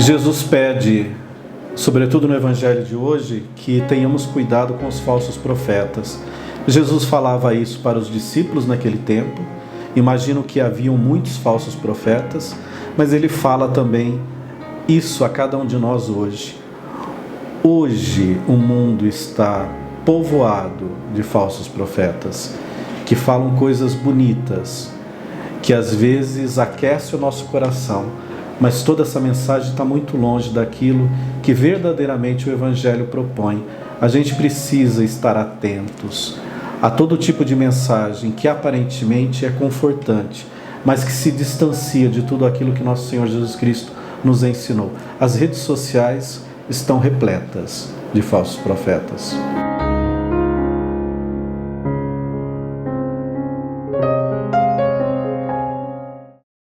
Jesus pede, sobretudo no Evangelho de hoje, que tenhamos cuidado com os falsos profetas. Jesus falava isso para os discípulos naquele tempo. Imagino que haviam muitos falsos profetas, mas ele fala também isso a cada um de nós hoje. Hoje o mundo está povoado de falsos profetas, que falam coisas bonitas, que às vezes aquece o nosso coração, mas toda essa mensagem está muito longe daquilo que verdadeiramente o Evangelho propõe. A gente precisa estar atentos a todo tipo de mensagem que aparentemente é confortante, mas que se distancia de tudo aquilo que nosso Senhor Jesus Cristo nos ensinou. As redes sociais estão repletas de falsos profetas.